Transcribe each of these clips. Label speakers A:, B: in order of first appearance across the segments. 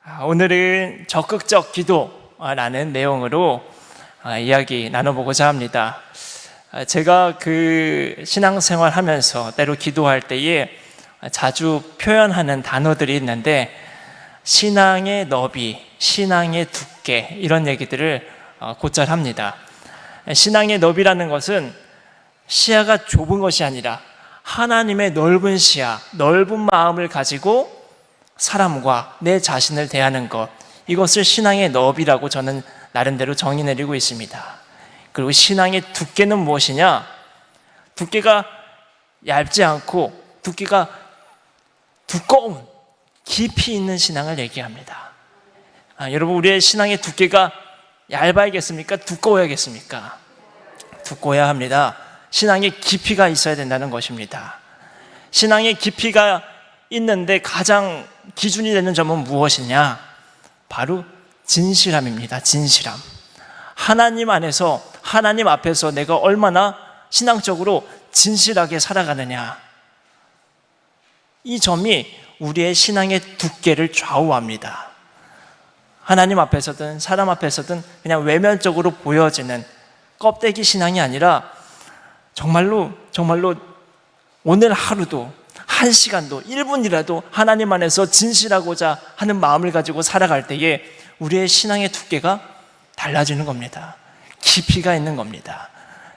A: 오늘은 적극적 기도라는 내용으로 이야기 나눠보고자 합니다. 제가 신앙생활 하면서 때로 기도할 때에 자주 표현하는 단어들이 있는데, 신앙의 너비, 신앙의 두께, 이런 얘기들을 곧잘 합니다. 신앙의 너비라는 것은 시야가 좁은 것이 아니라 하나님의 넓은 시야, 넓은 마음을 가지고 사람과 내 자신을 대하는 것, 이것을 신앙의 너비라고 저는 나름대로 정의 내리고 있습니다. 그리고 신앙의 두께는 무엇이냐? 두께가 얇지 않고 두께가 두꺼운, 깊이 있는 신앙을 얘기합니다. 여러분, 우리의 신앙의 두께가 얇아야겠습니까? 두꺼워야겠습니까? 두꺼워야 합니다. 신앙의 깊이가 있어야 된다는 것입니다. 신앙의 깊이가 있는데 가장 기준이 되는 점은 무엇이냐? 바로 진실함입니다. 진실함. 하나님 안에서, 하나님 앞에서 내가 얼마나 신앙적으로 진실하게 살아가느냐, 이 점이 우리의 신앙의 두께를 좌우합니다. 하나님 앞에서든 사람 앞에서든 그냥 외면적으로 보여지는 껍데기 신앙이 아니라 정말로 오늘 하루도, 한 시간도, 1분이라도 하나님 안에서 진실하고자 하는 마음을 가지고 살아갈 때에 우리의 신앙의 두께가 달라지는 겁니다. 깊이가 있는 겁니다.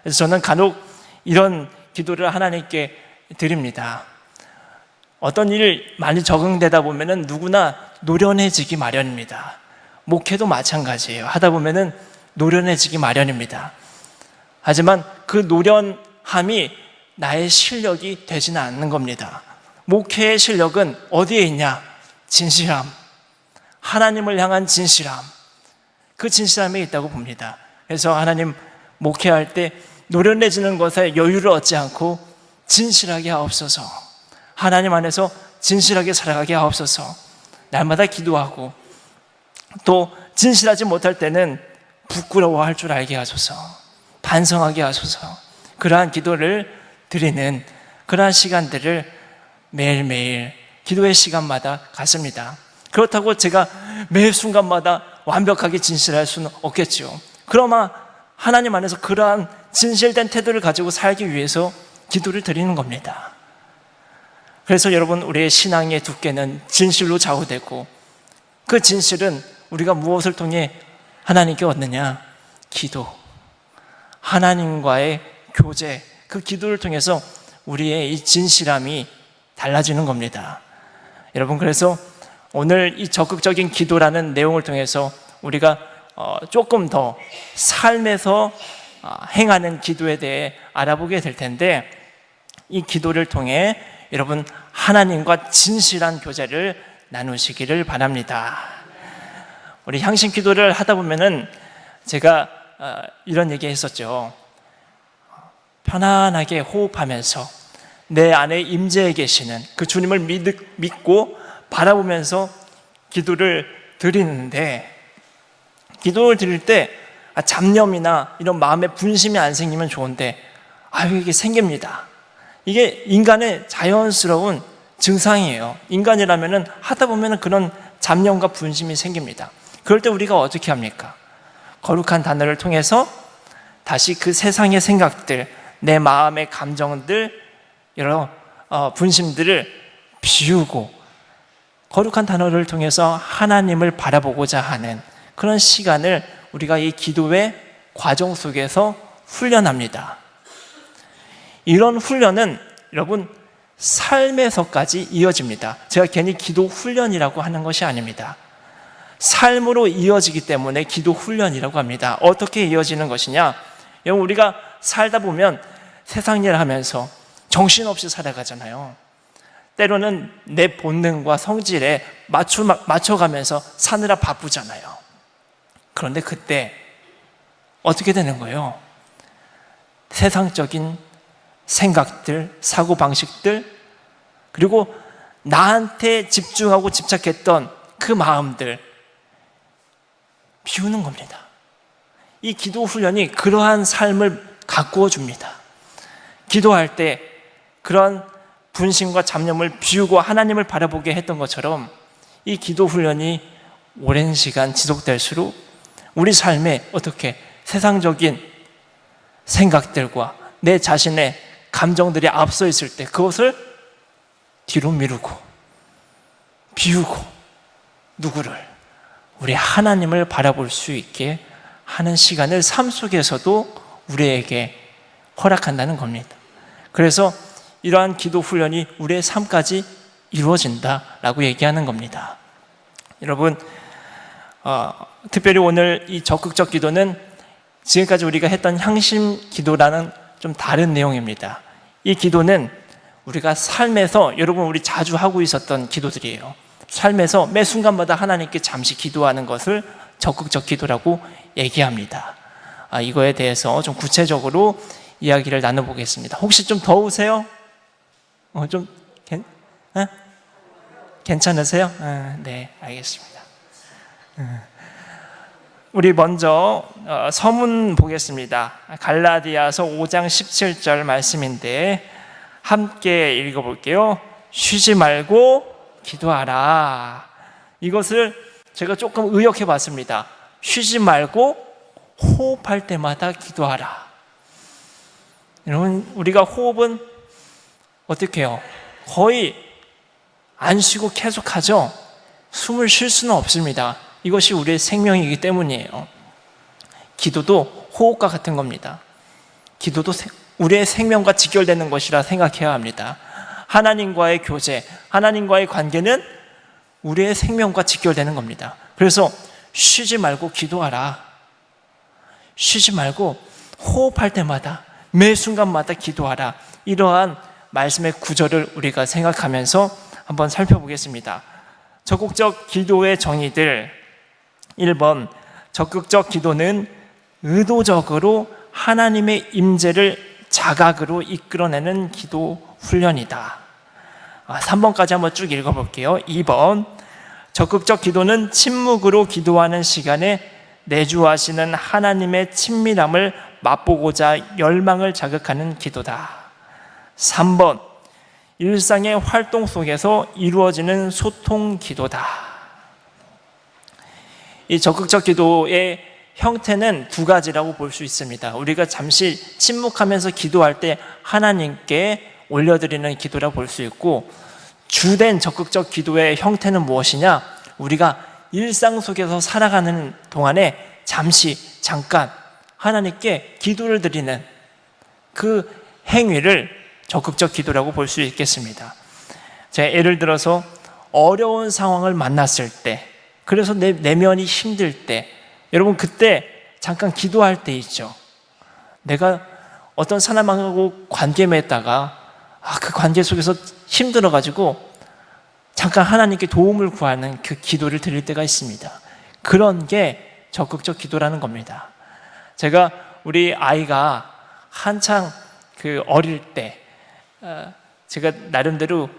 A: 그래서 저는 간혹 이런 기도를 하나님께 드립니다. 어떤 일 많이 적응되다 보면은 누구나 노련해지기 마련입니다. 목회도 마찬가지예요. 하다 보면은 노련해지기 마련입니다. 하지만 그 노련함이 나의 실력이 되지는 않는 겁니다. 목회의 실력은 어디에 있냐? 진실함. 하나님을 향한 진실함. 그 진실함에 있다고 봅니다. 그래서 하나님, 목회할 때 노련해지는 것에 여유를 얻지 않고 진실하게 하옵소서. 하나님 안에서 진실하게 살아가게 하옵소서. 날마다 기도하고 또 진실하지 못할 때는 부끄러워할 줄 알게 하소서. 반성하게 하소서. 그러한 기도를 드리는 그러한 시간들을 매일매일 기도의 시간마다 갖습니다. 그렇다고 제가 매 순간마다 완벽하게 진실할 수는 없겠죠. 그러나 하나님 안에서 그러한 진실된 태도를 가지고 살기 위해서 기도를 드리는 겁니다. 그래서 여러분, 우리의 신앙의 두께는 진실로 좌우되고, 그 진실은 우리가 무엇을 통해 하나님께 얻느냐? 기도, 하나님과의 교제, 그 기도를 통해서 우리의 이 진실함이 달라지는 겁니다. 여러분, 그래서 오늘 이 적극적인 기도라는 내용을 통해서 우리가 조금 더 삶에서 행하는 기도에 대해 알아보게 될 텐데, 이 기도를 통해 여러분, 하나님과 진실한 교제를 나누시기를 바랍니다. 우리 향신 기도를 하다 보면은 제가 이런 얘기 했었죠. 편안하게 호흡하면서 내 안에 임재해 계시는 그 주님을 믿고 바라보면서 기도를 드리는데, 기도를 드릴 때 잡념이나 이런 마음의 분심이 안 생기면 좋은데 이게 생깁니다. 이게 인간의 자연스러운 증상이에요. 인간이라면은 하다 보면은 그런 잡념과 분심이 생깁니다. 그럴 때 우리가 어떻게 합니까? 거룩한 단어를 통해서 다시 그 세상의 생각들, 내 마음의 감정들, 여러 분심들을 비우고 거룩한 단어를 통해서 하나님을 바라보고자 하는 그런 시간을 우리가 이 기도의 과정 속에서 훈련합니다. 이런 훈련은 여러분, 삶에서까지 이어집니다. 제가 괜히 기도 훈련이라고 하는 것이 아닙니다. 삶으로 이어지기 때문에 기도 훈련이라고 합니다. 어떻게 이어지는 것이냐? 여러분, 우리가 살다 보면 세상 일을 하면서 정신없이 살아가잖아요. 때로는 내 본능과 성질에 맞춰가면서 사느라 바쁘잖아요. 그런데 그때 어떻게 되는 거예요? 세상적인 생각들, 사고방식들, 그리고 나한테 집중하고 집착했던 그 마음들 비우는 겁니다. 이 기도 훈련이 그러한 삶을 가꾸어 줍니다. 기도할 때 그런 분심과 잡념을 비우고 하나님을 바라보게 했던 것처럼 이 기도 훈련이 오랜 시간 지속될수록 우리 삶에 어떻게 세상적인 생각들과 내 자신의 감정들이 앞서 있을 때 그것을 뒤로 미루고 비우고 누구를? 우리 하나님을 바라볼 수 있게 하는 시간을 삶 속에서도 우리에게 허락한다는 겁니다. 그래서 이러한 기도 훈련이 우리의 삶까지 이루어진다라고 얘기하는 겁니다. 여러분, 특별히 오늘 이 적극적 기도는 지금까지 우리가 했던 향심 기도라는 좀 다른 내용입니다. 이 기도는 우리가 삶에서, 여러분 우리 자주 하고 있었던 기도들이에요. 삶에서 매 순간마다 하나님께 잠시 기도하는 것을 적극적 기도라고 얘기합니다. 이거에 대해서 좀 구체적으로 이야기를 나눠보겠습니다. 혹시 좀 더우세요? 괜찮으세요? 네, 알겠습니다. 우리 먼저 서문 보겠습니다. 갈라디아서 5장 17절 말씀인데 함께 읽어볼게요. 쉬지 말고 기도하라. 이것을 제가 조금 의역해 봤습니다. 쉬지 말고 호흡할 때마다 기도하라. 여러분, 우리가 호흡은 어떻게 해요? 거의 안 쉬고 계속하죠. 숨을 쉴 수는 없습니다. 이것이 우리의 생명이기 때문이에요. 기도도 호흡과 같은 겁니다. 기도도 우리의 생명과 직결되는 것이라 생각해야 합니다. 하나님과의 교제, 하나님과의 관계는 우리의 생명과 직결되는 겁니다. 그래서 쉬지 말고 기도하라. 쉬지 말고 호흡할 때마다 매 순간마다 기도하라. 이러한 말씀의 구절을 우리가 생각하면서 한번 살펴보겠습니다. 적극적 기도의 정의들. 1번, 적극적 기도는 의도적으로 하나님의 임재를 자각으로 이끌어내는 기도 훈련이다. 3번까지 한번 쭉 읽어볼게요. 2번, 적극적 기도는 침묵으로 기도하는 시간에 내주하시는 하나님의 친밀함을 맛보고자 열망을 자극하는 기도다. 3번, 일상의 활동 속에서 이루어지는 소통 기도다. 이 적극적 기도의 형태는 두 가지라고 볼 수 있습니다. 우리가 잠시 침묵하면서 기도할 때 하나님께 올려드리는 기도라고 볼 수 있고, 주된 적극적 기도의 형태는 무엇이냐? 우리가 일상 속에서 살아가는 동안에 잠깐 하나님께 기도를 드리는 그 행위를 적극적 기도라고 볼 수 있겠습니다. 제가 예를 들어서 어려운 상황을 만났을 때, 그래서 내 내면이 힘들 때, 여러분 그때 잠깐 기도할 때 있죠. 내가 어떤 사람하고 관계 맺다가 그 관계 속에서 힘들어가지고 잠깐 하나님께 도움을 구하는 그 기도를 드릴 때가 있습니다. 그런 게 적극적 기도라는 겁니다. 제가 우리 아이가 한창 어릴 때 제가 나름대로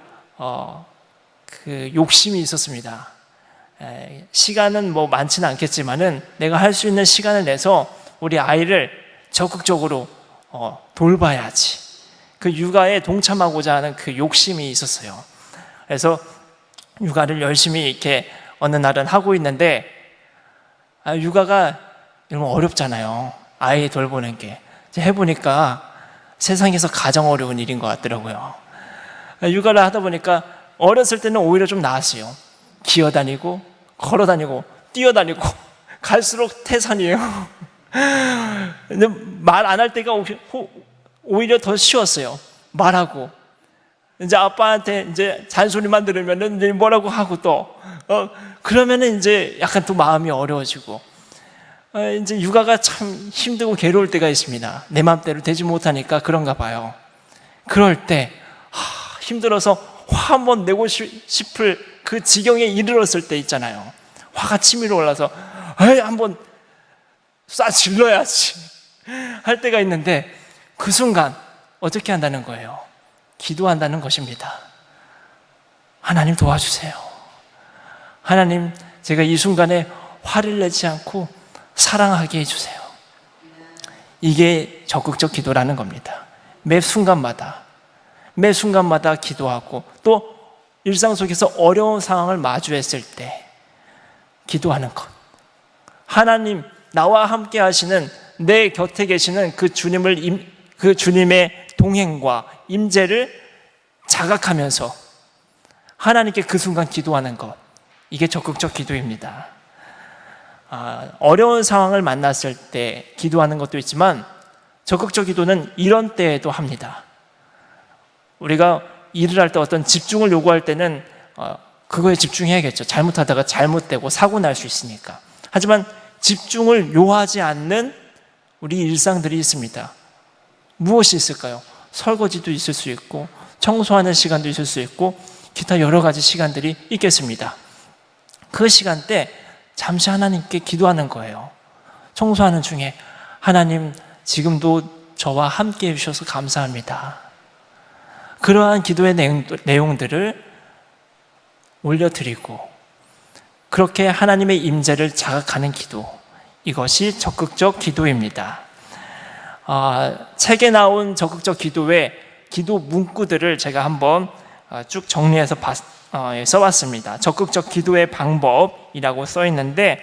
A: 욕심이 있었습니다. 시간은 뭐 많지는 않겠지만은 내가 할 수 있는 시간을 내서 우리 아이를 적극적으로 돌봐야지. 그 육아에 동참하고자 하는 그 욕심이 있었어요. 그래서 육아를 열심히 이렇게 어느 날은 하고 있는데 육아가 너무 어렵잖아요. 아이 돌보는 게. 해보니까 세상에서 가장 어려운 일인 것 같더라고요. 육아를 하다 보니까 어렸을 때는 오히려 좀 나았어요. 기어다니고 걸어다니고 뛰어다니고 갈수록 태산이에요. 근데 말 안 할 때가 오히려 더 쉬웠어요. 말하고 이제 아빠한테 이제 잔소리만 들으면은 이제 뭐라고 하고 또 그러면은 이제 약간 또 마음이 어려워지고 이제 육아가 참 힘들고 괴로울 때가 있습니다. 내 마음대로 되지 못하니까 그런가 봐요. 그럴 때 힘들어서 화 한번 내고 싶을 그 지경에 이르렀을 때 있잖아요. 화가 치밀어 올라서 한번 쏴 질러야지 할 때가 있는데 그 순간 어떻게 한다는 거예요? 기도한다는 것입니다. 하나님 도와주세요. 하나님, 제가 이 순간에 화를 내지 않고 사랑하게 해주세요. 이게 적극적 기도라는 겁니다. 매 순간마다 기도하고 또 일상 속에서 어려운 상황을 마주했을 때 기도하는 것. 하나님, 나와 함께 하시는, 내 곁에 계시는 그 주님의 동행과 임재를 자각하면서 하나님께 그 순간 기도하는 것. 이게 적극적 기도입니다. 어려운 상황을 만났을 때 기도하는 것도 있지만 적극적 기도는 이런 때에도 합니다. 우리가 일을 할 때 어떤 집중을 요구할 때는 그거에 집중해야겠죠. 잘못하다가 잘못되고 사고 날 수 있으니까. 하지만 집중을 요하지 않는 우리 일상들이 있습니다. 무엇이 있을까요? 설거지도 있을 수 있고 청소하는 시간도 있을 수 있고 기타 여러 가지 시간들이 있겠습니다. 그 시간대 잠시 하나님께 기도하는 거예요. 청소하는 중에 하나님, 지금도 저와 함께 해주셔서 감사합니다. 그러한 기도의 내용들을 올려드리고 그렇게 하나님의 임재를 자각하는 기도, 이것이 적극적 기도입니다. 책에 나온 적극적 기도의 기도 문구들을 제가 한번 쭉 정리해서 써왔습니다. 적극적 기도의 방법이라고 써 있는데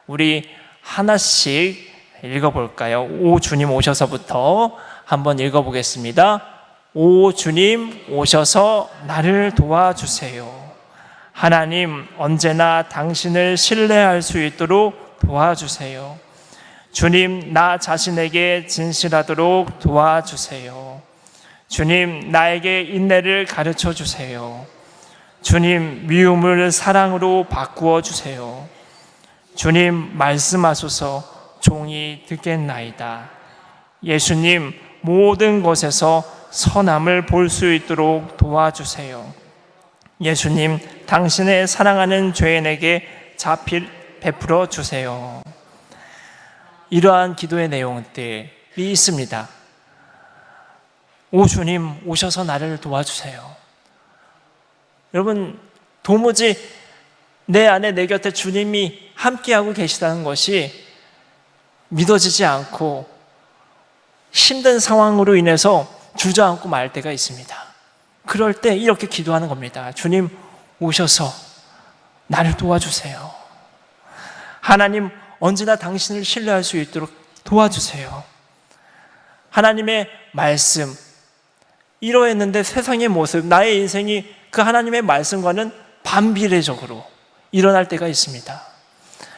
A: 우리 하나씩 읽어볼까요? 오 주님 오셔서부터 한번 읽어보겠습니다. 오 주님 오셔서 나를 도와주세요. 하나님, 언제나 당신을 신뢰할 수 있도록 도와주세요. 주님, 나 자신에게 진실하도록 도와주세요. 주님, 나에게 인내를 가르쳐 주세요. 주님, 미움을 사랑으로 바꾸어 주세요. 주님, 말씀하소서. 종이 듣겠나이다. 예수님, 모든 것에서 선함을 볼 수 있도록 도와주세요. 예수님, 당신의 사랑하는 죄인에게 자필 베풀어 주세요. 이러한 기도의 내용들이 있습니다. 오 주님, 오셔서 나를 도와주세요. 여러분, 도무지 내 안에, 내 곁에 주님이 함께하고 계시다는 것이 믿어지지 않고 힘든 상황으로 인해서 주저앉고 말 때가 있습니다. 그럴 때 이렇게 기도하는 겁니다. 주님, 오셔서 나를 도와주세요. 하나님, 언제나 당신을 신뢰할 수 있도록 도와주세요. 하나님의 말씀, 이러했는데 세상의 모습, 나의 인생이 그 하나님의 말씀과는 반비례적으로 일어날 때가 있습니다.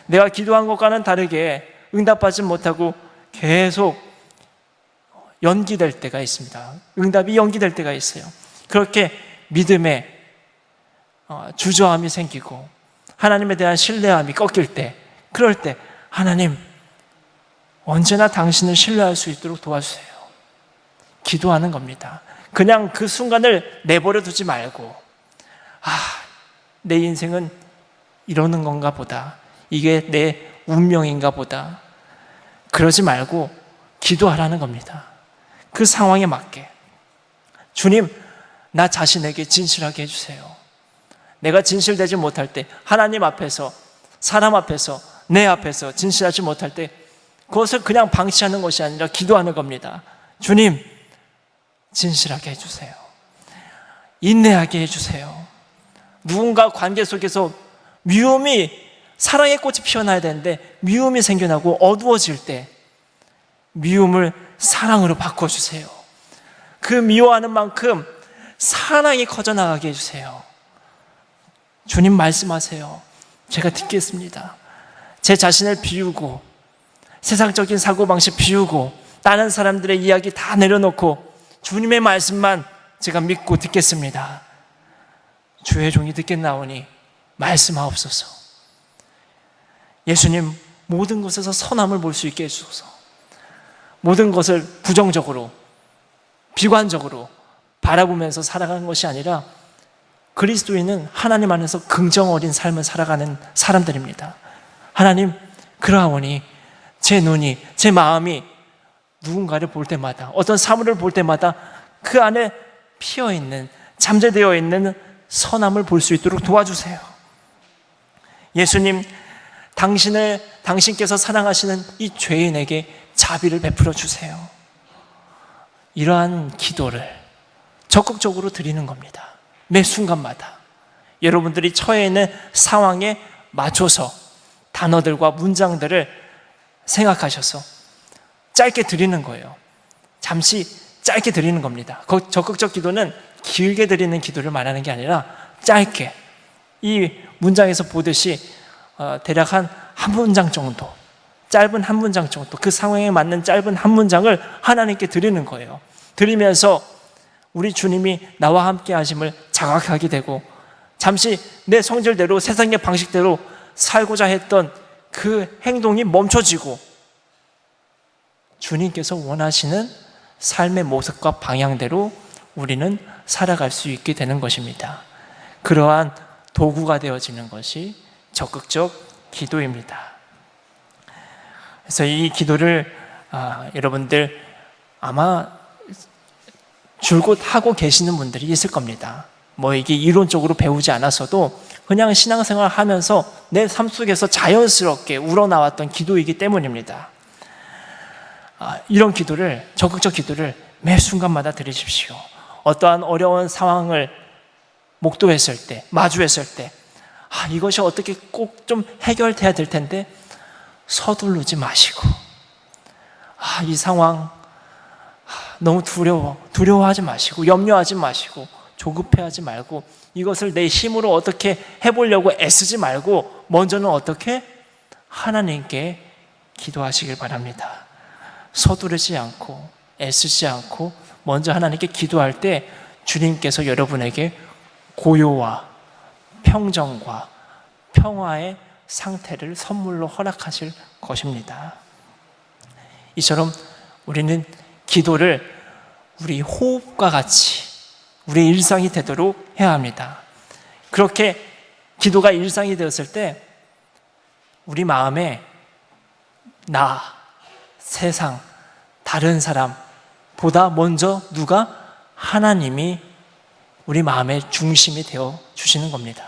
A: 내가 기도한 것과는 다르게 응답받지 못하고 계속 연기될 때가 있습니다. 응답이 연기될 때가 있어요. 그렇게 믿음에 주저함이 생기고 하나님에 대한 신뢰함이 꺾일 때, 그럴 때 하나님, 언제나 당신을 신뢰할 수 있도록 도와주세요. 기도하는 겁니다. 그냥 그 순간을 내버려 두지 말고, 내 인생은 이러는 건가 보다, 이게 내 운명인가 보다, 그러지 말고 기도하라는 겁니다. 그 상황에 맞게. 주님, 나 자신에게 진실하게 해주세요. 내가 진실되지 못할 때, 하나님 앞에서, 사람 앞에서, 내 앞에서 진실하지 못할 때 그것을 그냥 방치하는 것이 아니라 기도하는 겁니다. 주님, 진실하게 해주세요. 인내하게 해주세요. 누군가 관계 속에서 미움이, 사랑의 꽃이 피어나야 되는데 미움이 생겨나고 어두워질 때 미움을 사랑으로 바꿔주세요. 그 미워하는 만큼 사랑이 커져나가게 해주세요. 주님, 말씀하세요. 제가 듣겠습니다. 제 자신을 비우고 세상적인 사고방식 비우고 다른 사람들의 이야기 다 내려놓고 주님의 말씀만 제가 믿고 듣겠습니다. 주의 종이 듣겠나오니 말씀하옵소서. 예수님, 모든 것에서 선함을 볼 수 있게 해주소서. 모든 것을 부정적으로, 비관적으로 바라보면서 살아가는 것이 아니라 그리스도인은 하나님 안에서 긍정 어린 삶을 살아가는 사람들입니다. 하나님, 그러하오니 제 눈이, 제 마음이 누군가를 볼 때마다, 어떤 사물을 볼 때마다 그 안에 피어있는, 잠재되어 있는 선함을 볼 수 있도록 도와주세요. 예수님, 당신께서 사랑하시는 이 죄인에게 자비를 베풀어 주세요. 이러한 기도를 적극적으로 드리는 겁니다. 매 순간마다 여러분들이 처해 있는 상황에 맞춰서 단어들과 문장들을 생각하셔서 짧게 드리는 거예요. 잠시 짧게 드리는 겁니다. 적극적 기도는 길게 드리는 기도를 말하는 게 아니라 짧게, 이 문장에서 보듯이 대략 한 문장 정도, 짧은 한 문장 정도, 그 상황에 맞는 짧은 한 문장을 하나님께 드리는 거예요. 드리면서 우리 주님이 나와 함께 하심을 자각하게 되고, 잠시 내 성질대로, 세상의 방식대로 살고자 했던 그 행동이 멈춰지고 주님께서 원하시는 삶의 모습과 방향대로 우리는 살아갈 수 있게 되는 것입니다. 그러한 도구가 되어지는 것이 적극적 기도입니다. 그래서 이 기도를 여러분들 아마 줄곧 하고 계시는 분들이 있을 겁니다. 뭐 이게 이론적으로 배우지 않았어도 그냥 신앙생활 하면서 내 삶 속에서 자연스럽게 우러나왔던 기도이기 때문입니다. 이런 기도를, 적극적 기도를 매 순간마다 드리십시오. 어떠한 어려운 상황을 목도했을 때, 마주했을 때, 이것이 어떻게 꼭 좀 해결돼야 될 텐데 서두르지 마시고, 이 상황 너무 두려워하지 마시고, 염려하지 마시고, 조급해하지 말고, 이것을 내 힘으로 어떻게 해보려고 애쓰지 말고, 먼저는 어떻게? 하나님께 기도하시길 바랍니다. 서두르지 않고 애쓰지 않고 먼저 하나님께 기도할 때 주님께서 여러분에게 고요와 평정과 평화의 상태를 선물로 허락하실 것입니다. 이처럼 우리는 기도를 우리 호흡과 같이 우리 일상이 되도록 해야 합니다. 그렇게 기도가 일상이 되었을 때 우리 마음에 나, 세상, 다른 사람보다 먼저 누가? 하나님이 우리 마음의 중심이 되어 주시는 겁니다.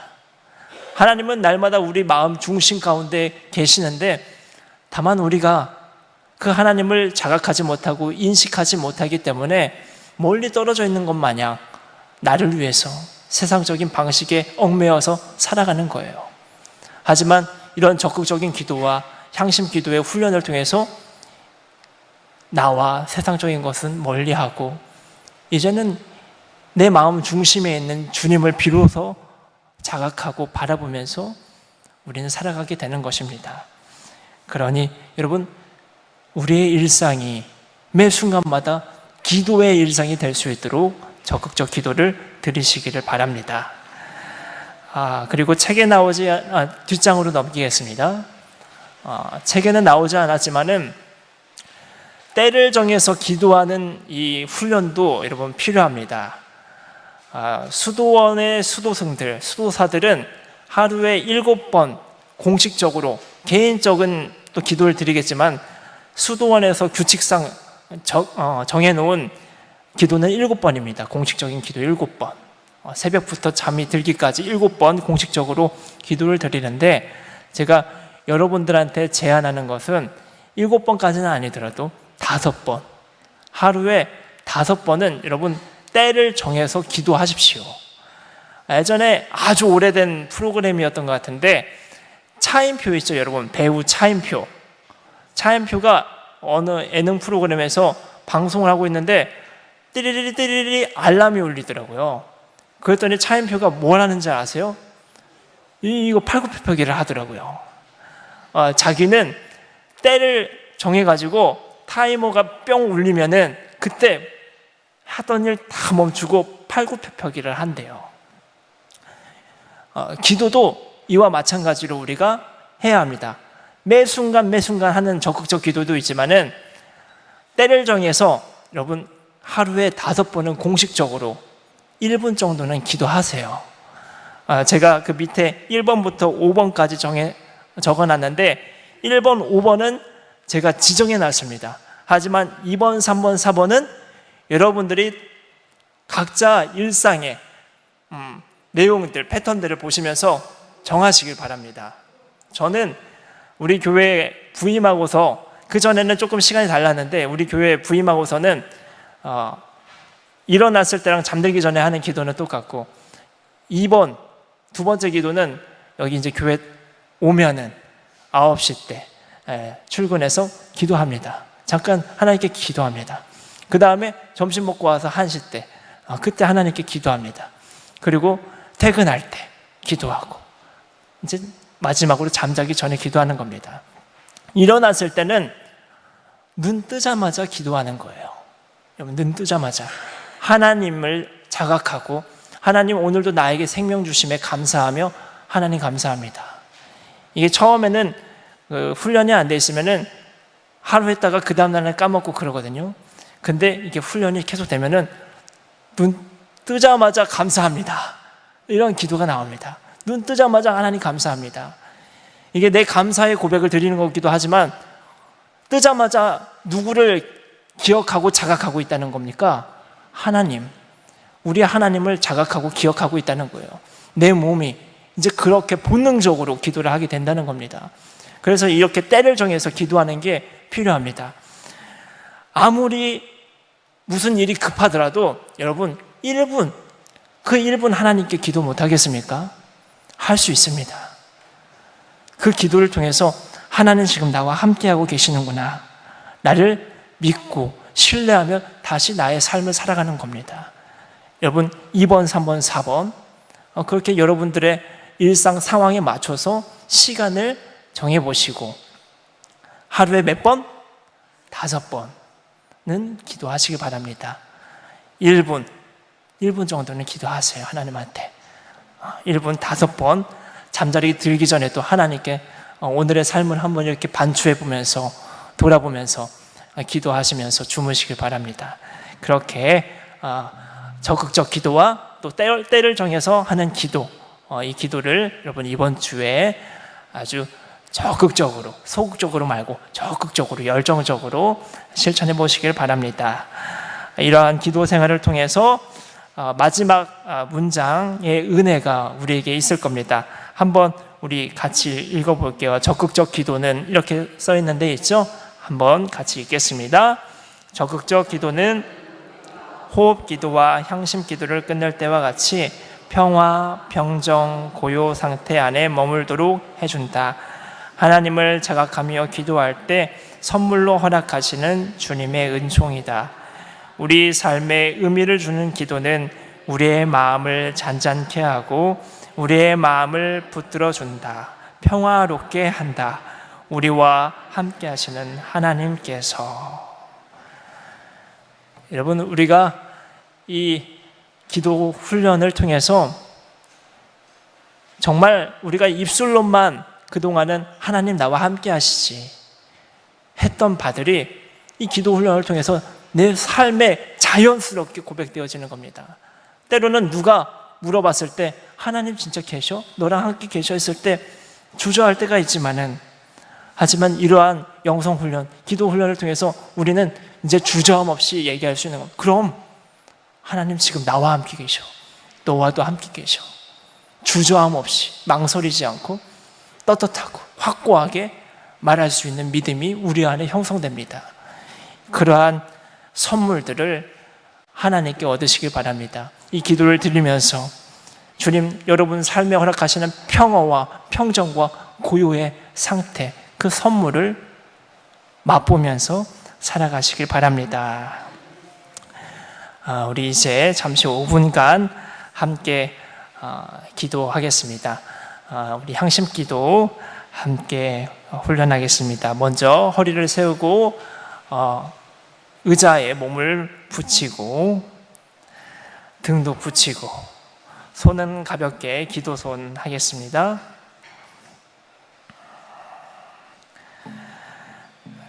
A: 하나님은 날마다 우리 마음 중심 가운데 계시는데, 다만 우리가 그 하나님을 자각하지 못하고 인식하지 못하기 때문에 멀리 떨어져 있는 것 마냥 나를 위해서 세상적인 방식에 얽매여서 살아가는 거예요. 하지만 이런 적극적인 기도와 향심 기도의 훈련을 통해서 나와 세상적인 것은 멀리하고 이제는 내 마음 중심에 있는 주님을 비로소 자각하고 바라보면서 우리는 살아가게 되는 것입니다. 그러니 여러분, 우리의 일상이 매 순간마다 기도의 일상이 될 수 있도록 적극적 기도를 드리시기를 바랍니다. 그리고 책에 나오지 뒷장으로 넘기겠습니다. 책에는 나오지 않았지만은 때를 정해서 기도하는 이 훈련도 여러분 필요합니다. 수도원의 수도사들은 하루에 7번 공식적으로, 개인적인 또 기도를 드리겠지만 수도원에서 규칙상 정해놓은 기도는 7번입니다. 공식적인 기도 7번. 새벽부터 잠이 들기까지 7번 공식적으로 기도를 드리는데, 제가 여러분들한테 제안하는 것은 7번까지는 아니더라도 5번, 하루에 5번은 여러분 때를 정해서 기도하십시오. 예전에 아주 오래된 프로그램이었던 것 같은데, 차인표 있죠 여러분, 배우 차인표. 차인표가 어느 예능 프로그램에서 방송을 하고 있는데 띠리리리 띠리리리 알람이 울리더라고요. 그랬더니 차인표가 뭘 하는지 아세요? 이거 팔굽혀펴기를 하더라고요. 자기는 때를 정해가지고 타이머가 뿅 울리면은 그때 하던 일 다 멈추고 팔굽혀펴기를 한대요. 기도도 이와 마찬가지로 우리가 해야 합니다. 매 순간 하는 적극적 기도도 있지만은 때를 정해서 여러분 하루에 5번은 공식적으로 1분 정도는 기도하세요. 제가 그 밑에 1번부터 5번까지 적어놨는데 1번, 5번은 제가 지정해 놨습니다. 하지만 2번, 3번, 4번은 여러분들이 각자 일상의 내용들, 패턴들을 보시면서 정하시길 바랍니다. 저는 우리 교회에 부임하고서, 그전에는 조금 시간이 달랐는데 우리 교회에 부임하고서는 일어났을 때랑 잠들기 전에 하는 기도는 똑같고, 2번, 두 번째 기도는 여기 이제 교회 오면은 9시 때 출근해서 기도합니다. 잠깐 하나님께 기도합니다. 그 다음에 점심 먹고 와서 1시 때 그때 하나님께 기도합니다. 그리고 퇴근할 때 기도하고 이제 마지막으로 잠자기 전에 기도하는 겁니다. 일어났을 때는 눈 뜨자마자 기도하는 거예요. 여러분, 눈 뜨자마자 하나님을 자각하고 하나님 오늘도 나에게 생명 주심에 감사하며 하나님 감사합니다. 이게 처음에는 훈련이 안 돼 있으면은 하루 했다가 그 다음 날에 까먹고 그러거든요. 근데 이게 훈련이 계속 되면은 눈 뜨자마자 감사합니다. 이런 기도가 나옵니다. 눈 뜨자마자 하나님 감사합니다. 이게 내 감사의 고백을 드리는 거기도 하지만 뜨자마자 누구를 기억하고 자각하고 있다는 겁니까? 하나님. 우리 하나님을 자각하고 기억하고 있다는 거예요. 내 몸이 이제 그렇게 본능적으로 기도를 하게 된다는 겁니다. 그래서 이렇게 때를 정해서 기도하는 게 필요합니다. 아무리 무슨 일이 급하더라도 여러분 1분, 그 1분 하나님께 기도 못 하겠습니까? 할 수 있습니다. 그 기도를 통해서 하나님 지금 나와 함께하고 계시는구나. 나를 믿고 신뢰하며 다시 나의 삶을 살아가는 겁니다. 여러분 2번, 3번, 4번 그렇게 여러분들의 일상 상황에 맞춰서 시간을 정해보시고 하루에 몇 번? 5번은 기도하시기 바랍니다. 1분 정도는 기도하세요. 하나님한테 1분 5번 잠자리 들기 전에 또 하나님께 오늘의 삶을 한번 이렇게 반추해 보면서 돌아보면서 기도하시면서 주무시길 바랍니다. 그렇게 적극적 기도와 또 때를 정해서 하는 기도, 이 기도를 여러분 이번 주에 아주 적극적으로, 소극적으로 말고 적극적으로, 열정적으로 실천해 보시길 바랍니다. 이러한 기도 생활을 통해서 마지막 문장의 은혜가 우리에게 있을 겁니다. 한번 우리 같이 읽어볼게요. 적극적 기도는 이렇게 써 있는 데 있죠? 한번 같이 읽겠습니다. 적극적 기도는 호흡 기도와 향심 기도를 끝낼 때와 같이 평화, 평정, 고요 상태 안에 머물도록 해준다. 하나님을 자각하며 기도할 때 선물로 허락하시는 주님의 은총이다. 우리 삶에 의미를 주는 기도는 우리의 마음을 잔잔케 하고 우리의 마음을 붙들어 준다. 평화롭게 한다. 우리와 함께 하시는 하나님께서. 여러분, 우리가 이 기도 훈련을 통해서 정말 우리가 입술로만 그동안은 하나님 나와 함께 하시지 했던 바들이 이 기도 훈련을 통해서 내 삶에 자연스럽게 고백되어지는 겁니다. 때로는 누가 물어봤을 때 하나님 진짜 계셔? 너랑 함께 계셔? 했을 때 주저할 때가 있지만은 하지만 이러한 영성 훈련, 기도 훈련을 통해서 우리는 이제 주저함 없이 얘기할 수 있는 겁니다. 그럼 하나님 지금 나와 함께 계셔. 너와도 함께 계셔. 주저함 없이 망설이지 않고 떳떳하고 확고하게 말할 수 있는 믿음이 우리 안에 형성됩니다. 그러한 선물들을 하나님께 얻으시길 바랍니다. 이 기도를 드리면서 주님, 여러분 삶에 허락하시는 평화와 평정과 고요의 상태, 그 선물을 맛보면서 살아가시길 바랍니다. 우리 이제 잠시 5분간 함께 기도하겠습니다. 우리 향심 기도 함께 훈련하겠습니다. 먼저 허리를 세우고 의자에 몸을 붙이고 등도 붙이고 손은 가볍게 기도손 하겠습니다.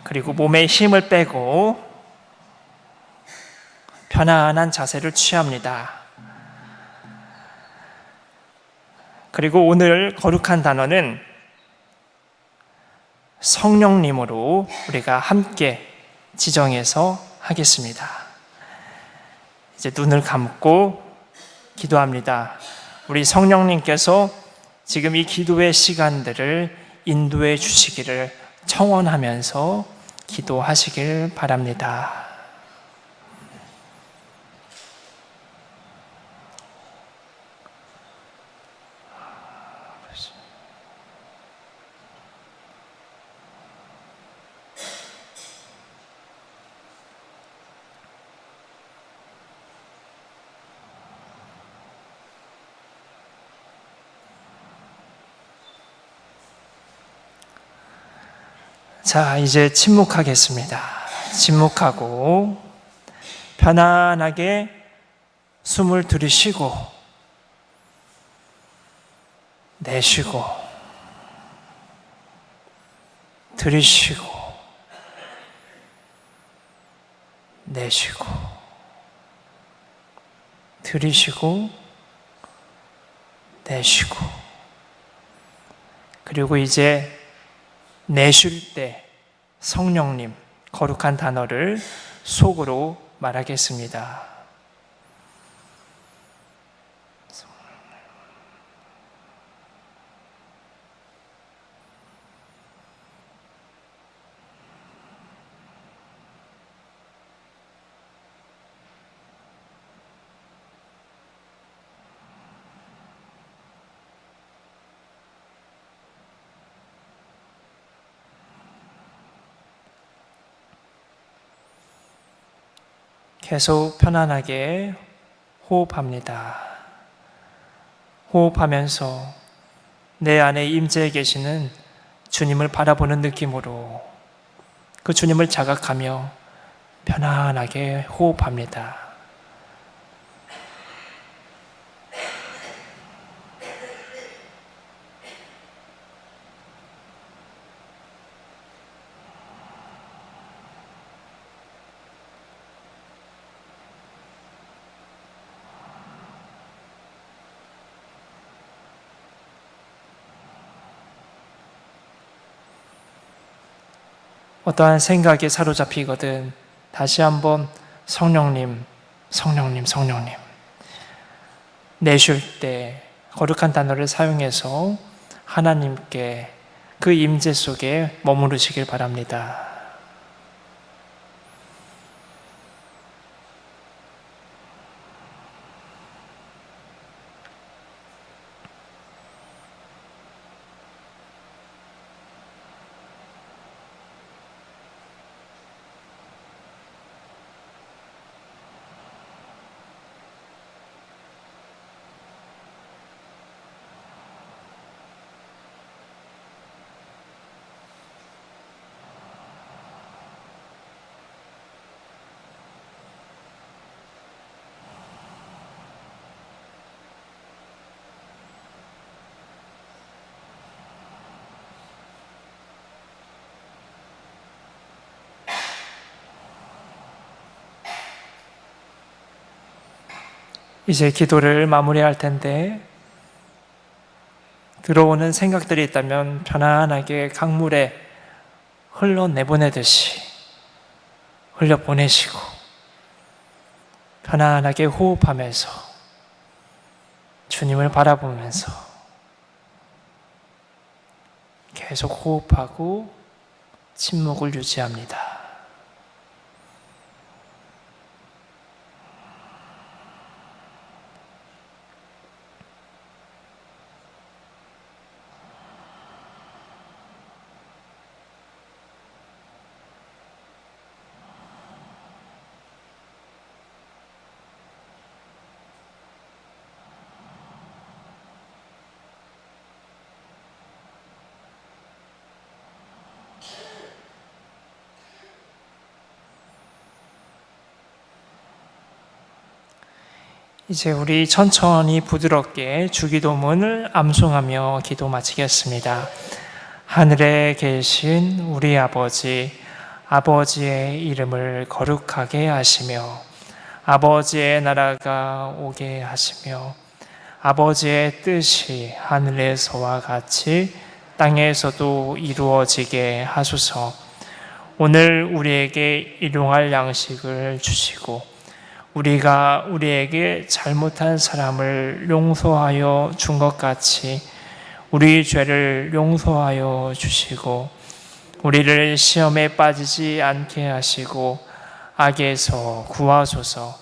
A: 그리고 몸에 힘을 빼고 편안한 자세를 취합니다. 그리고 오늘 거룩한 단어는 성령님으로 우리가 함께 지정해서 하겠습니다. 이제 눈을 감고 기도합니다. 우리 성령님께서 지금 이 기도의 시간들을 인도해 주시기를 청원하면서 기도하시길 바랍니다. 자, 이제 침묵하겠습니다. 침묵하고 편안하게 숨을 들이쉬고 내쉬고 들이쉬고 내쉬고 들이쉬고 내쉬고, 그리고 이제 내쉴 때 성령님 거룩한 단어를 속으로 말하겠습니다. 계속 편안하게 호흡합니다. 호흡하면서 내 안에 임재해 계시는 주님을 바라보는 느낌으로 그 주님을 자각하며 편안하게 호흡합니다. 어떠한 생각에 사로잡히거든 다시 한번 성령님, 성령님, 성령님. 내쉴 때 거룩한 단어를 사용해서 하나님께 그 임재 속에 머무르시길 바랍니다. 이제 기도를 마무리할 텐데 들어오는 생각들이 있다면 편안하게 강물에 흘러내보내듯이 흘려보내시고 편안하게 호흡하면서 주님을 바라보면서 계속 호흡하고 침묵을 유지합니다. 이제 우리 천천히 부드럽게 주기도문을 암송하며 기도 마치겠습니다. 하늘에 계신 우리 아버지, 아버지의 이름을 거룩하게 하시며 아버지의 나라가 오게 하시며 아버지의 뜻이 하늘에서와 같이 땅에서도 이루어지게 하소서. 오늘 우리에게 일용할 양식을 주시고 우리가 우리에게 잘못한 사람을 용서하여 준 것 같이 우리 죄를 용서하여 주시고 우리를 시험에 빠지지 않게 하시고 악에서 구하소서.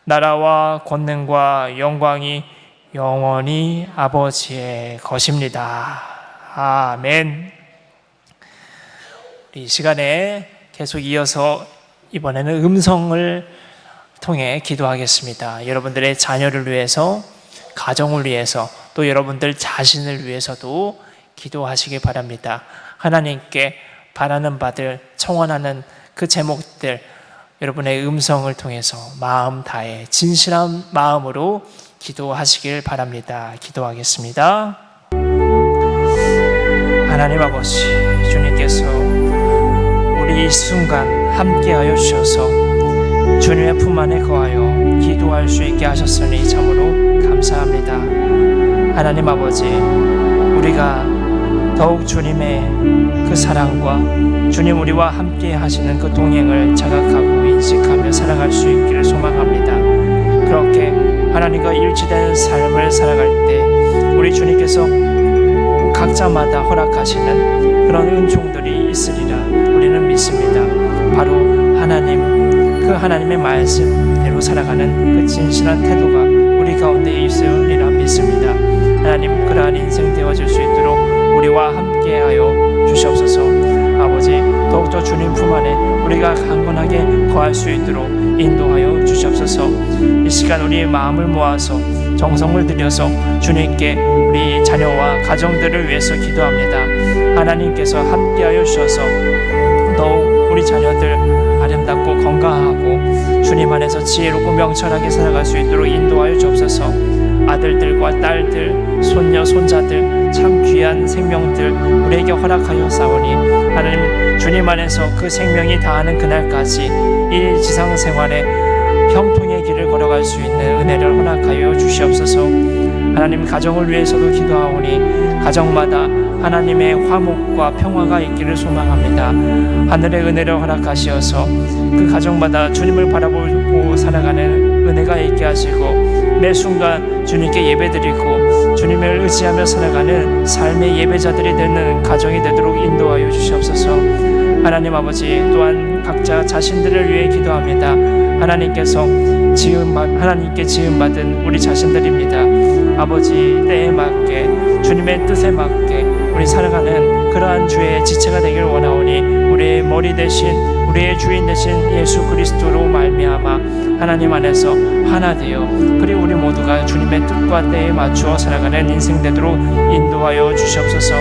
A: 나라와 권능과 영광이 영원히 아버지의 것입니다. 아멘. 이 시간에 계속 이어서 이번에는 음성을 통해 기도하겠습니다. 여러분들의 자녀를 위해서, 가정을 위해서, 또 여러분들 자신을 위해서도 기도하시기 바랍니다. 하나님께 바라는 바들, 청원하는 그 제목들 여러분의 음성을 통해서 마음 다해 진실한 마음으로 기도하시길 바랍니다. 기도하겠습니다. 하나님 아버지, 주님께서 우리 이 순간 함께하여 주셔서 주님의 품 안에 거하여 기도할 수 있게 하셨으니 참으로 감사합니다. 하나님 아버지, 우리가 더욱 주님의 그 사랑과 주님 우리와 함께 하시는 그 동행을 자각하고 인식하며 살아갈 수 있기를 소망합니다. 그렇게 하나님과 일치된 삶을 살아갈 때 우리 주님께서 각자마다 허락하시는 그런 은총들이 있으리라 우리는 믿습니다. 바로 그 하나님의 말씀대로 살아가는 그 진실한 태도가 우리 가운데 있으리라 믿습니다. 하나님, 그러한 인생 되어질 수 있도록 우리와 함께하여 주시옵소서. 아버지, 더욱더 주님 품 안에 우리가 강건하게 거할 수 있도록 인도하여 주시옵소서. 이 시간 우리의 마음을 모아서 정성을 들여서 주님께 우리 자녀와 가정들을 위해서 기도합니다. 하나님께서 함께하여 주셔서 더욱 우리 자녀들 아름답고 건강하고 주님 안에서 지혜롭고 명철하게 살아갈 수 있도록 인도하여 주옵소서. 아들들과 딸들, 손녀, 손자들 참 귀한 생명들 우리에게 허락하여 싸우니 하나님, 주님 안에서 그 생명이 다하는 그날까지 이 지상생활에 형통의 길을 걸어갈 수 있는 은혜를 허락하여 주시옵소서. 하나님, 가정을 위해서도 기도하오니 가정마다 하나님의 화목과 평화가 있기를 소망합니다. 하늘의 은혜를 허락하시어서 그 가정마다 주님을 바라보고 살아가는 은혜가 있게 하시고 매 순간 주님께 예배드리고 주님을 의지하며 살아가는 삶의 예배자들이 되는 가정이 되도록 인도하여 주시옵소서. 하나님 아버지, 또한 각자 자신들을 위해 기도합니다. 하나님께 지음받은 우리 자신들입니다. 아버지, 때에 맞게 주님의 뜻에 맞게 우리 살아가는 그러한 주의 지체가 되길 원하오니 우리의 머리 대신 우리의 주인 되신 예수 그리스도로 말미암아 하나님 안에서 하나 되어 그리고 우리 모두가 주님의 뜻과 때에 맞추어 살아가는 인생 되도록 인도하여 주시옵소서.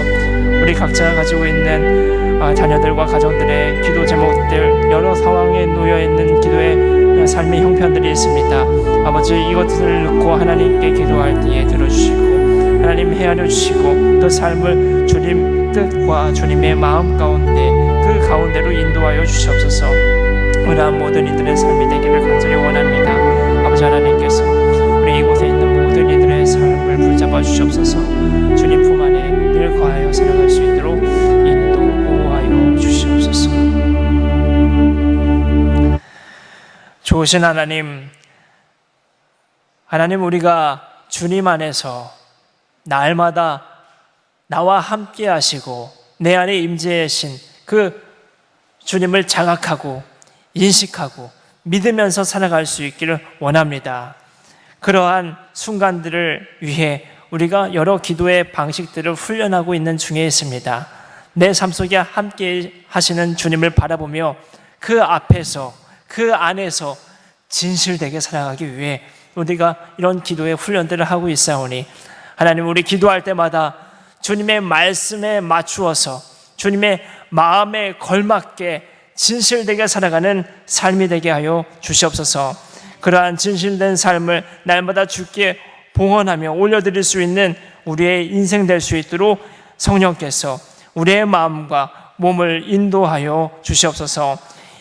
A: 우리 각자가 가지고 있는 자녀들과 가정들의 기도 제목들, 여러 상황에 놓여있는 기도의 삶의 형편들이 있습니다. 아버지, 이것들을 넣고 하나님께 기도할 때에 들어주시고 하나님 헤아려 주시고 그 삶을 주님 뜻과 주님의 마음 가운데 그 가운데로 인도하여 주시옵소서. 그러한 모든 이들의 삶이 되기를 간절히 원합니다. 아버지 하나님께서 우리 이곳에 있는 모든 이들의 삶을 붙잡아 주시옵소서. 주님 품 안에 늘 거하여 살아갈 수 있도록 인도 보호하여 주시옵소서. 좋으신 하나님, 우리가 주님 안에서 날마다 나와 함께 하시고 내 안에 임재하신 그 주님을 자각하고 인식하고 믿으면서 살아갈 수 있기를 원합니다. 그러한 순간들을 위해 우리가 여러 기도의 방식들을 훈련하고 있는 중에 있습니다. 내 삶 속에 함께 하시는 주님을 바라보며 그 앞에서 그 안에서 진실되게 살아가기 위해 우리가 이런 기도의 훈련들을 하고 있사오니 하나님, 우리 기도할 때마다 주님의 말씀에 맞추어서 주님의 마음에 걸맞게 진실되게 살아가는 삶이 되게 하여 주시옵소서. 그러한 진실된 삶을 날마다 주께 봉헌하며 올려드릴 수 있는 우리의 인생 될 수 있도록 성령께서 우리의 마음과 몸을 인도하여 주시옵소서.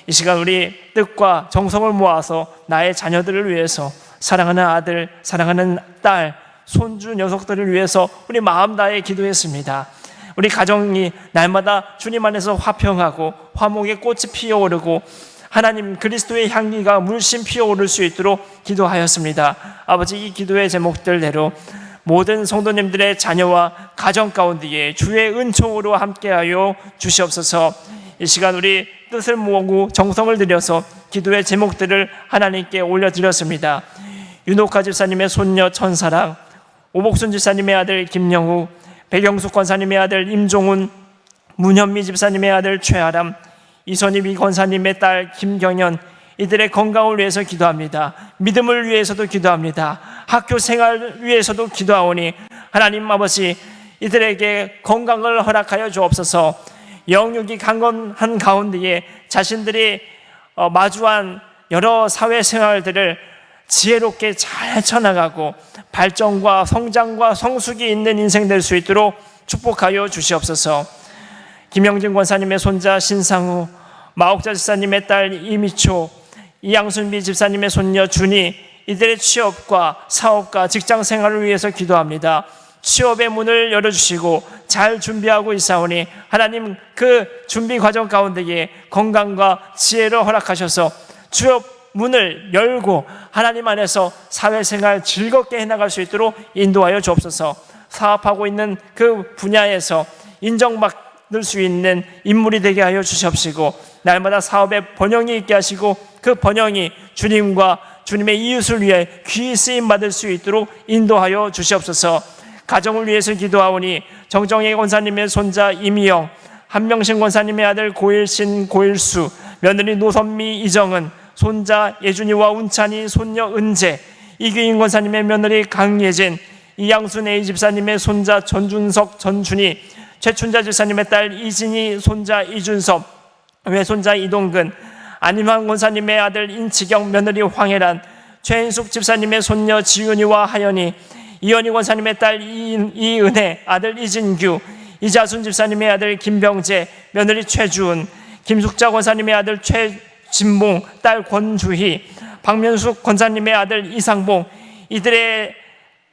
A: 이 시간 우리 뜻과 정성을 모아서 나의 자녀들을 위해서 사랑하는 아들, 사랑하는 딸, 손주 녀석들을 위해서 우리 마음 다해 기도했습니다. 우리 가정이 날마다 주님 안에서 화평하고 화목의 꽃이 피어오르고 하나님 그리스도의 향기가 물씬 피어오를 수 있도록 기도하였습니다. 아버지, 이 기도의 제목들대로 모든 성도님들의 자녀와 가정 가운데에 주의 은총으로 함께하여 주시옵소서. 이 시간 우리 뜻을 모으고 정성을 들여서 기도의 제목들을 하나님께 올려드렸습니다. 윤옥화 집사님의 손녀 천사랑, 오복순 집사님의 아들 김영우, 백영숙 권사님의 아들 임종훈, 문현미 집사님의 아들 최아람, 이선희 권사님의 딸 김경연, 이들의 건강을 위해서 기도합니다. 믿음을 위해서도 기도합니다. 학교 생활 위해서도 기도하오니 하나님 아버지, 이들에게 건강을 허락하여 주옵소서. 영육이 강건한 가운데에 자신들이 마주한 여러 사회생활들을 지혜롭게 잘 헤쳐나가고 발전과 성장과 성숙이 있는 인생 될 수 있도록 축복하여 주시옵소서. 김영진 권사님의 손자 신상우, 마옥자 집사님의 딸 이미초, 이양순비 집사님의 손녀 준이, 이들의 취업과 사업과 직장 생활을 위해서 기도합니다. 취업의 문을 열어주시고 잘 준비하고 있사오니 하나님 그 준비 과정 가운데에 건강과 지혜를 허락하셔서 취업 문을 열고 하나님 안에서 사회생활 즐겁게 해나갈 수 있도록 인도하여 주옵소서. 사업하고 있는 그 분야에서 인정받을 수 있는 인물이 되게 하여 주시옵시고 날마다 사업에 번영이 있게 하시고 그 번영이 주님과 주님의 이웃을 위해 귀히 쓰임받을 수 있도록 인도하여 주시옵소서. 가정을 위해서 기도하오니 정정혜 권사님의 손자 이미영, 한명신 권사님의 아들 고일신, 고일수, 며느리 노선미, 이정은, 손자 예준이와 운찬이, 손녀 은재, 이규인 권사님의 며느리 강예진, 이양순 A 집사님의 손자 전준석, 전준이, 최춘자 집사님의 딸 이진이, 손자 이준섭, 외손자 이동근, 안임환 권사님의 아들 인치경, 며느리 황혜란, 최인숙 집사님의 손녀 지윤이와 하연이, 이현희 권사님의 딸 이은혜, 아들 이진규, 이자순 집사님의 아들 김병재, 며느리 최주은, 김숙자 권사님의 아들 최진봉, 딸 권주희, 박면숙 권사님의 아들 이상봉, 이들의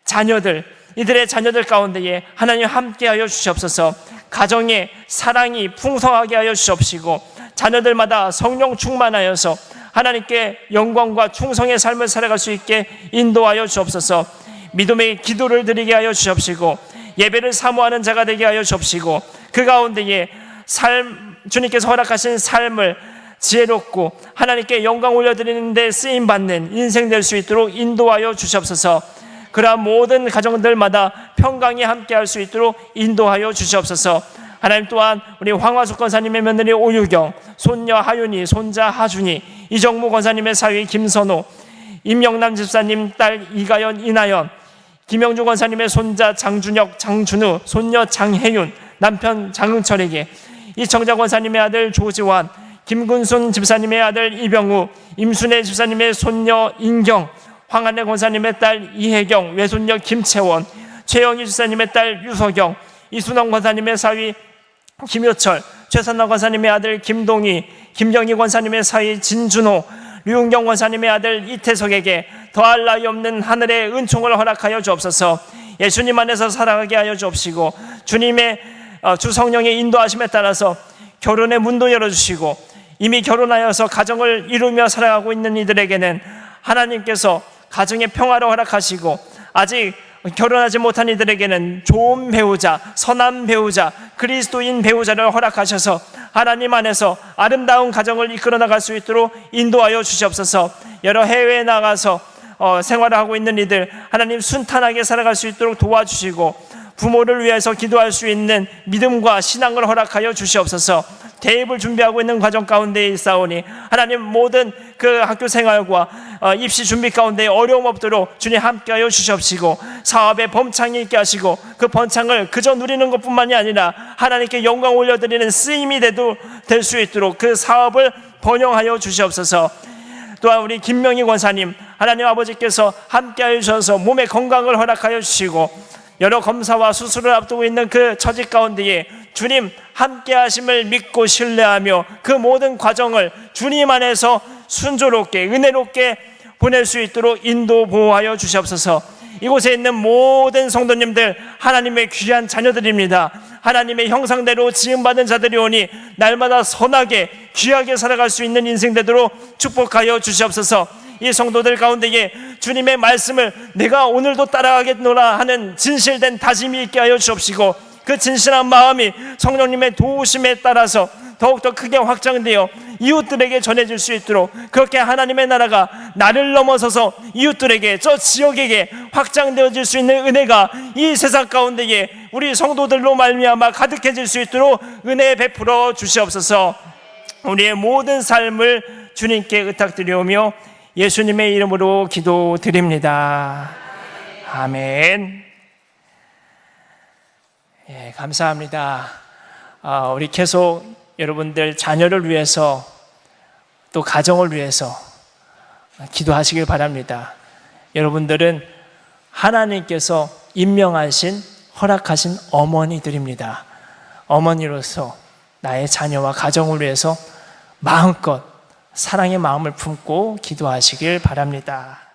A: 자녀들 가운데에 하나님 함께하여 주시옵소서. 가정에 사랑이 풍성하게 하여 주시옵시고 자녀들마다 성령 충만하여서 하나님께 영광과 충성의 삶을 살아갈 수 있게 인도하여 주옵소서. 믿음의 기도를 드리게 하여 주옵시고 예배를 사모하는 자가 되게 하여 주옵시고 그 가운데에 주님께서 허락하신 삶을 지혜롭고 하나님께 영광 올려드리는 데 쓰임받는 인생 될 수 있도록 인도하여 주시옵소서. 그러한 모든 가정들마다 평강이 함께할 수 있도록 인도하여 주시옵소서. 하나님 또한 우리 황화숙 권사님의 며느리 오유경, 손녀 하윤이, 손자 하준이, 이정무 권사님의 사위 김선호, 임영남 집사님 딸 이가연, 이나연, 김영주 권사님의 손자 장준혁, 장준우, 손녀 장혜윤, 남편 장흥철에게, 이청자 권사님의 아들 조지환, 김근순 집사님의 아들 이병우, 임순애 집사님의 손녀 인경, 황한래 권사님의 딸 이혜경, 외손녀 김채원, 최영희 집사님의 딸 유서경, 이순원 권사님의 사위 김효철, 최선남 권사님의 아들 김동희, 김경희 권사님의 사위 진준호, 류은경 권사님의 아들 이태석에게 더할 나위 없는 하늘의 은총을 허락하여 주옵소서. 예수님 안에서 살아가게 하여 주옵시고 주님의 주 성령의 인도하심에 따라서 결혼의 문도 열어주시고 이미 결혼하여서 가정을 이루며 살아가고 있는 이들에게는 하나님께서 가정의 평화를 허락하시고 아직 결혼하지 못한 이들에게는 좋은 배우자, 선한 배우자, 그리스도인 배우자를 허락하셔서 하나님 안에서 아름다운 가정을 이끌어 나갈 수 있도록 인도하여 주시옵소서. 여러 해외에 나가서 생활을 하고 있는 이들 하나님 순탄하게 살아갈 수 있도록 도와주시고 부모를 위해서 기도할 수 있는 믿음과 신앙을 허락하여 주시옵소서. 대입을 준비하고 있는 과정 가운데 있사오니 하나님 모든 그 학교 생활과 입시 준비 가운데 어려움 없도록 주님 함께하여 주시옵시고 사업에 범창이 있게 하시고 그 번창을 그저 누리는 것뿐만이 아니라 하나님께 영광 올려드리는 쓰임이 될 수 있도록 그 사업을 번영하여 주시옵소서. 또한 우리 김명희 권사님 하나님 아버지께서 함께하여 주셔서 몸의 건강을 허락하여 주시고 여러 검사와 수술을 앞두고 있는 그 처지 가운데에 주님 함께 하심을 믿고 신뢰하며 그 모든 과정을 주님 안에서 순조롭게 은혜롭게 보낼 수 있도록 인도 보호하여 주시옵소서. 이곳에 있는 모든 성도님들 하나님의 귀한 자녀들입니다. 하나님의 형상대로 지음받은 자들이 오니 날마다 선하게 귀하게 살아갈 수 있는 인생 되도록 축복하여 주시옵소서. 이 성도들 가운데에 주님의 말씀을 내가 오늘도 따라가겠노라 하는 진실된 다짐이 있게 하여 주옵시고 그 진실한 마음이 성령님의 도우심에 따라서 더욱더 크게 확장되어 이웃들에게 전해질 수 있도록 그렇게 하나님의 나라가 나를 넘어서서 이웃들에게 저 지역에게 확장되어질 수 있는 은혜가 이 세상 가운데에 우리 성도들로 말미암아 가득해질 수 있도록 은혜 베풀어 주시옵소서. 우리의 모든 삶을 주님께 의탁드리오며 예수님의 이름으로 기도드립니다. 아멘. 예, 감사합니다. 우리 계속 여러분들 자녀를 위해서 또 가정을 위해서 기도하시길 바랍니다. 여러분들은 하나님께서 임명하신 허락하신 어머니들입니다. 어머니로서 나의 자녀와 가정을 위해서 마음껏 사랑의 마음을 품고 기도하시길 바랍니다.